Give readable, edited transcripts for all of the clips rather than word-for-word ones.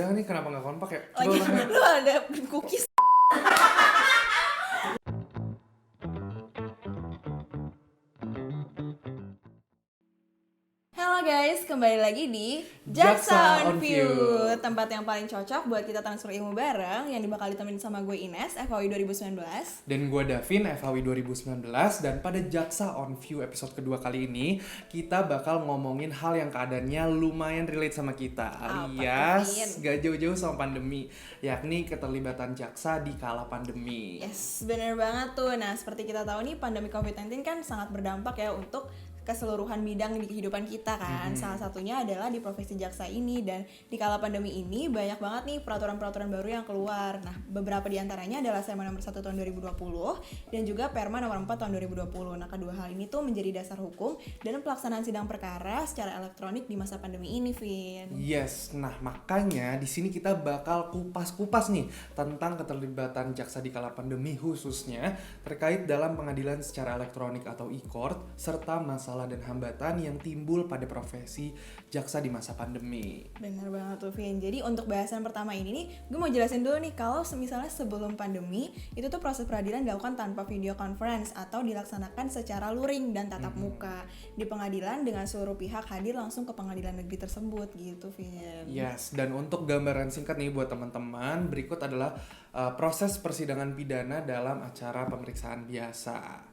Ya nih kenapa nggak kompak ya? Coba Lagi orangnya. lu ada cookies. Halo guys, kembali lagi di Jaksa on View, tempat yang paling cocok buat kita transfer ilmu bareng yang bakal ditemenin sama gue Ines, FHW 2019. Dan gue Davin, FHW 2019. Dan pada Jaksa on View episode kedua kali ini, kita bakal ngomongin hal yang keadaannya lumayan relate sama kita, alias gak jauh-jauh sama pandemi, yakni keterlibatan jaksa di kala pandemi. Yes, bener banget tuh. Nah, seperti kita tahu nih, pandemi COVID-19 kan sangat berdampak ya untuk keseluruhan bidang di kehidupan kita kan. Salah satunya adalah di profesi jaksa ini. Dan di kala pandemi ini banyak banget nih peraturan-peraturan baru yang keluar. Nah, beberapa di antaranya adalah Perma nomor 1 tahun 2020 dan juga Perma nomor 4 tahun 2020. Nah, kedua hal ini tuh menjadi dasar hukum dan pelaksanaan sidang perkara secara elektronik di masa pandemi ini, Vin. Yes, nah makanya di sini kita bakal kupas-kupas nih tentang keterlibatan jaksa di kala pandemi, khususnya terkait dalam pengadilan secara elektronik atau e-court, serta masalah dan hambatan yang timbul pada profesi jaksa di masa pandemi. Bener banget tuh, Vin. Jadi untuk bahasan pertama ini nih, gue mau jelasin dulu nih, kalau misalnya sebelum pandemi itu tuh proses peradilan dilakukan tanpa video conference atau dilaksanakan secara luring dan tatap muka di pengadilan dengan seluruh pihak hadir langsung ke pengadilan negeri tersebut gitu, Vin. Yes, dan untuk gambaran singkat nih buat teman-teman, berikut adalah proses persidangan pidana dalam acara pemeriksaan biasa.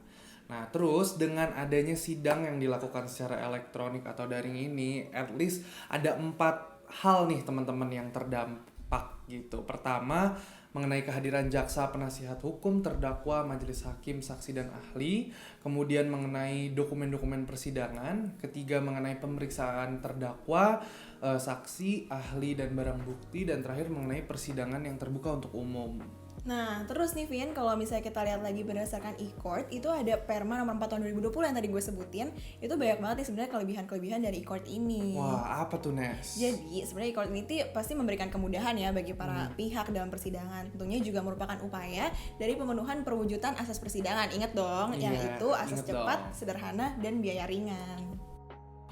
Nah, terus dengan adanya sidang yang dilakukan secara elektronik atau daring ini, at least ada 4 hal nih teman-teman yang terdampak gitu. Pertama, mengenai kehadiran jaksa penasihat hukum, terdakwa, majelis hakim, saksi dan ahli. Kemudian mengenai dokumen-dokumen persidangan. Ketiga, mengenai pemeriksaan terdakwa, saksi, ahli dan barang bukti. Dan terakhir mengenai persidangan yang terbuka untuk umum. Nah, terus nih Vin, kalau misalnya kita lihat lagi berdasarkan e-court, itu ada Perma nomor 4 tahun 2020 yang tadi gue sebutin. Itu banyak banget nih sebenarnya kelebihan-kelebihan dari e-court ini. Wah, apa tuh, Nes? Jadi sebenarnya e-court ini pasti memberikan kemudahan ya bagi para pihak dalam persidangan. Tentunya juga merupakan upaya dari pemenuhan perwujudan asas persidangan. Ingat dong, yang Iya, itu asas inget cepat, dong. sederhana, dan biaya ringan.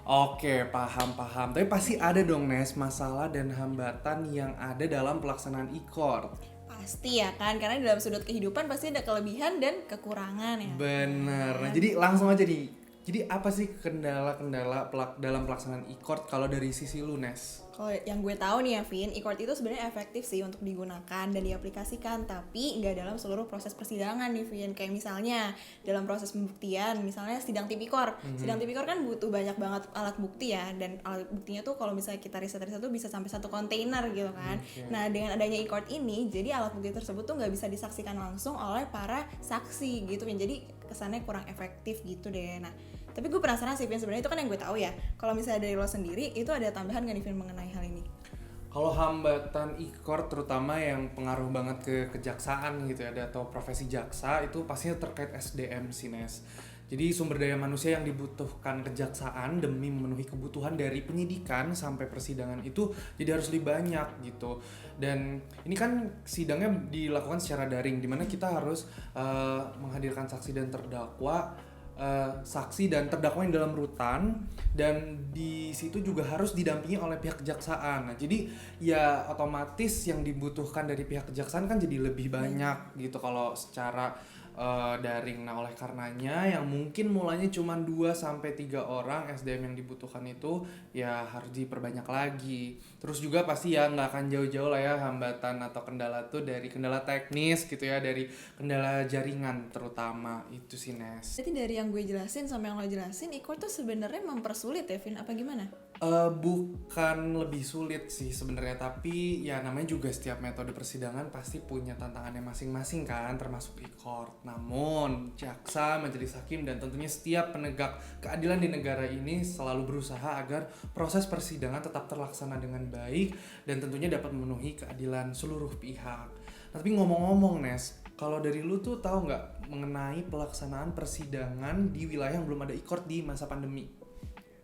Oke, paham. Tapi pasti ada dong, Nes, masalah dan hambatan yang ada dalam pelaksanaan e-court. Pasti ya kan, karena dalam sudut kehidupan pasti ada kelebihan dan kekurangan ya. Bener. Nah, jadi langsung aja nih. Jadi apa sih kendala-kendala dalam pelaksanaan e-court kalau dari sisi lu, Nes? Kalau yang gue tahu nih ya, Vin, e-court itu sebenarnya efektif sih untuk digunakan dan diaplikasikan, tapi nggak dalam seluruh proses persidangan nih, Vin. Kayak misalnya dalam proses pembuktian, misalnya sidang tipikor. Sidang tipikor kan butuh banyak banget alat bukti ya, dan alat buktinya tuh kalau misalnya kita riset tuh bisa sampai 1 kontainer gitu kan. Okay. Nah, dengan adanya e-court ini, jadi alat bukti tersebut tuh nggak bisa disaksikan langsung oleh para saksi gitu, Vin. Jadi kesannya kurang efektif gitu deh. Nah, tapi gue penasaran sih, Vin, sebenarnya itu kan yang gue tahu ya. Kalau misalnya dari lo sendiri, itu ada tambahan nggak nih, Vin, mengenai hal ini? Kalau hambatan e-court terutama yang pengaruh banget ke kejaksaan gitu ya, atau profesi jaksa, itu pastinya terkait SDM sih, Nes. Jadi sumber daya manusia yang dibutuhkan kejaksaan demi memenuhi kebutuhan dari penyidikan sampai persidangan itu jadi harus lebih banyak gitu. Dan ini kan sidangnya dilakukan secara daring, dimana kita harus menghadirkan saksi dan terdakwa, saksi dan terdakwa yang dalam rutan, dan di situ juga harus didampingi oleh pihak kejaksaan. Nah, jadi ya otomatis yang dibutuhkan dari pihak kejaksaan kan jadi lebih banyak gitu kalau secara daring. Nah, oleh karenanya yang mungkin mulanya cuma 2-3 orang SDM yang dibutuhkan itu ya harus diperbanyak lagi. Terus juga pasti ya nggak akan jauh-jauh lah ya hambatan atau kendala tuh dari kendala teknis gitu ya, dari kendala jaringan terutama itu sih, Nes. Jadi dari yang gue jelasin sama yang lo jelasin, e-court tuh sebenarnya mempersulit ya, Vin, apa gimana? Bukan lebih sulit sih sebenarnya, tapi ya namanya juga setiap metode persidangan pasti punya tantangannya masing-masing kan, termasuk e-court. Namun jaksa, majelis hakim, dan tentunya setiap penegak keadilan di negara ini selalu berusaha agar proses persidangan tetap terlaksana dengan baik dan tentunya dapat memenuhi keadilan seluruh pihak. Tapi ngomong-ngomong, Nes, kalau dari lu tuh tahu nggak mengenai pelaksanaan persidangan di wilayah yang belum ada e-court di masa pandemi?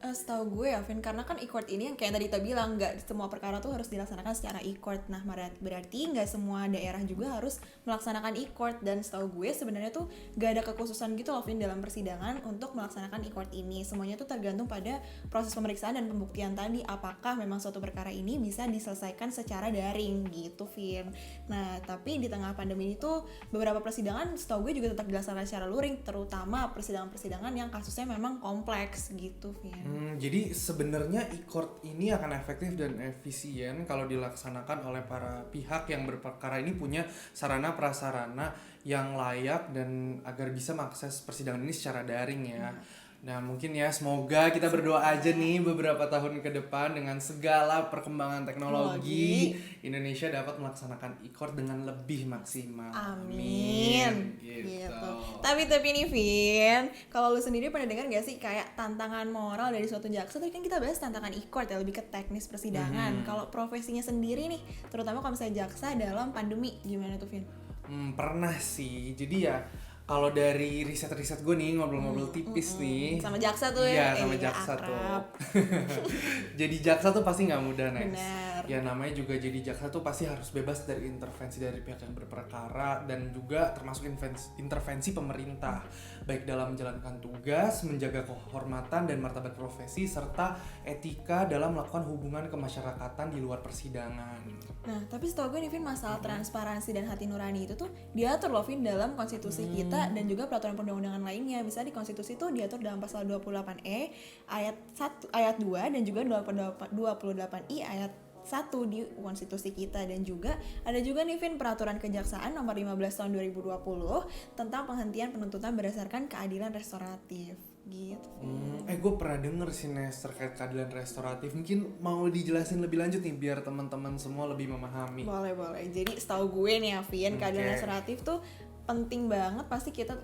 Setahu gue ya, Vin, karena kan e-court ini yang kayak tadi kita bilang nggak semua perkara tuh harus dilaksanakan secara e-court. Nah, berarti nggak semua daerah juga harus melaksanakan e-court, dan setahu gue sebenarnya tuh nggak ada kekhususan gitu loh, Vin, dalam persidangan untuk melaksanakan e-court ini. Semuanya tuh tergantung pada proses pemeriksaan dan pembuktian tadi, apakah memang suatu perkara ini bisa diselesaikan secara daring gitu, Vin. Nah, tapi di tengah pandemi ini tuh beberapa persidangan setahu gue juga tetap dilaksanakan secara luring, terutama persidangan-persidangan yang kasusnya memang kompleks gitu, Vin. Jadi sebenarnya e-court ini akan efektif dan efisien kalau dilaksanakan oleh para pihak yang berperkara ini punya sarana prasarana yang layak dan agar bisa mengakses persidangan ini secara daring ya. Nah mungkin ya semoga kita berdoa aja nih beberapa tahun ke depan dengan segala perkembangan teknologi Indonesia dapat melaksanakan e-court dengan lebih maksimal. Amin. Gitu. Tapi nih Vin, kalau lu sendiri pernah dengar gak sih kayak tantangan moral dari suatu jaksa? Tadi kan kita bahas tantangan e-court ya, lebih ke teknis persidangan. Kalau profesinya sendiri nih, terutama kalau misalnya jaksa dalam pandemi, gimana tuh Vin? Pernah sih. Jadi ya kalau dari riset-riset gue nih ngobrol-ngobrol tipis nih sama jaksa tuh iya sama jaksa akrab. tuh jadi jaksa tuh pasti nggak mudah Nes. Benar. Ya namanya juga jadi jaksa tuh pasti harus bebas dari intervensi dari pihak yang berperkara dan juga termasuk intervensi pemerintah baik dalam menjalankan tugas, menjaga kehormatan dan martabat profesi serta etika dalam melakukan hubungan kemasyarakatan di luar persidangan. Nah, tapi setahu gue nih Vin, masalah transparansi dan hati nurani itu tuh diatur loh Vin dalam konstitusi kita dan juga peraturan perundang-undangan lainnya. Bisa di konstitusi itu diatur dalam pasal 28E ayat 1 ayat 2 dan juga 28I ayat 1 di konstitusi kita. Dan juga ada juga nih Vin peraturan kejaksaan nomor 15 tahun 2020 tentang penghentian penuntutan berdasarkan keadilan restoratif gitu. Gue pernah denger sih Nes terkait keadilan restoratif. Mungkin mau dijelasin lebih lanjut nih biar teman-teman semua lebih memahami. Boleh. Jadi setahu gue nih ya Vin, keadilan restoratif tuh penting banget. Pasti kita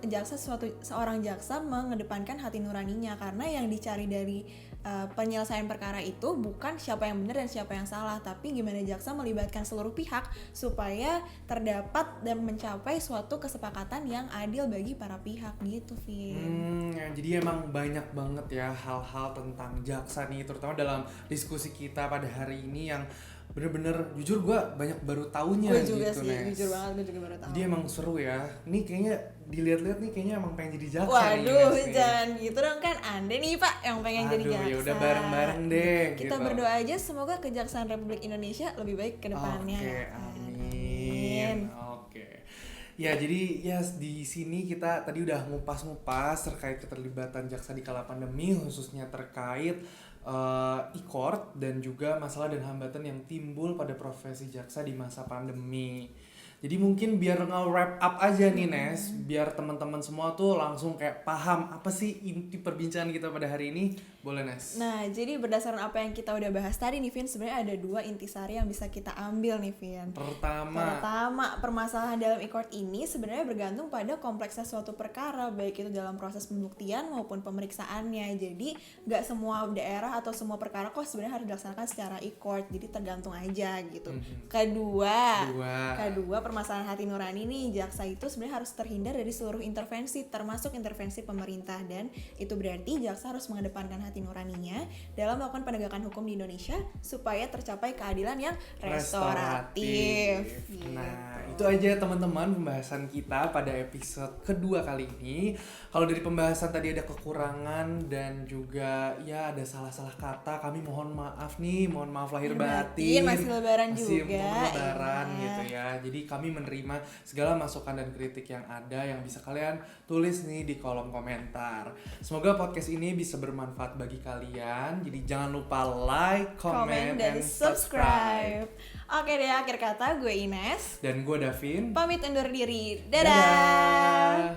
seorang jaksa mengedepankan hati nuraninya, karena yang dicari dari penyelesaian perkara itu bukan siapa yang benar dan siapa yang salah, tapi gimana jaksa melibatkan seluruh pihak supaya terdapat dan mencapai suatu kesepakatan yang adil bagi para pihak gitu, Vin. Jadi emang banyak banget ya hal-hal tentang jaksa nih, terutama dalam diskusi kita pada hari ini yang bener-bener jujur gue banyak baru taunya Gue juga gitu, sih, Nes. jujur banget gue juga baru tahu. Jadi emang seru ya. Nih kayaknya dilihat-lihat nih kayaknya emang pengen jadi jaksa. Waduh, nih, jangan gitu dong, kan Anda nih Pak yang pengen jadi jaksa. Ya udah bareng-bareng deh. Kita gitu. berdoa aja semoga Kejaksaan Republik Indonesia lebih baik ke depannya. Oke, amin. Oke. Ya, jadi ya di sini kita tadi udah ngupas-ngupas terkait keterlibatan jaksa di kala pandemi, khususnya terkait e-court dan juga masalah dan hambatan yang timbul pada profesi jaksa di masa pandemi. Jadi mungkin biar nge-wrap up aja nih Nes, biar teman-teman semua tuh langsung kayak paham apa sih inti perbincangan kita pada hari ini. Boleh Nes? Nah, jadi berdasarkan apa yang kita udah bahas tadi nih Vin, sebenarnya ada 2 intisari yang bisa kita ambil nih Vin. Pertama, permasalahan dalam e-court ini sebenarnya bergantung pada kompleksnya suatu perkara, baik itu dalam proses pembuktian maupun pemeriksaannya. Jadi nggak semua daerah atau semua perkara kok sebenarnya harus dilaksanakan secara e-court, jadi tergantung aja gitu. Kedua, permasalahan hati nurani nih, jaksa itu sebenarnya harus terhindar dari seluruh intervensi, termasuk intervensi pemerintah, dan itu berarti jaksa harus mengedepankan hati nuraninya dalam melakukan penegakan hukum di Indonesia supaya tercapai keadilan yang restoratif. Nah, itu aja teman-teman pembahasan kita pada episode kedua kali ini. Kalau dari pembahasan tadi ada kekurangan dan juga ya ada salah-salah kata, kami mohon maaf nih, mohon maaf lahir batin. Masih lebaran masih juga. Lebaran gitu ya. Jadi kami menerima segala masukan dan kritik yang ada yang bisa kalian tulis nih di kolom komentar. Semoga podcast ini bisa bermanfaat bagi kalian. Jadi jangan lupa like, comment, dan subscribe. Oke deh, akhir kata gue Ines. Dan gue Davin. Pamit undur diri. Dadah.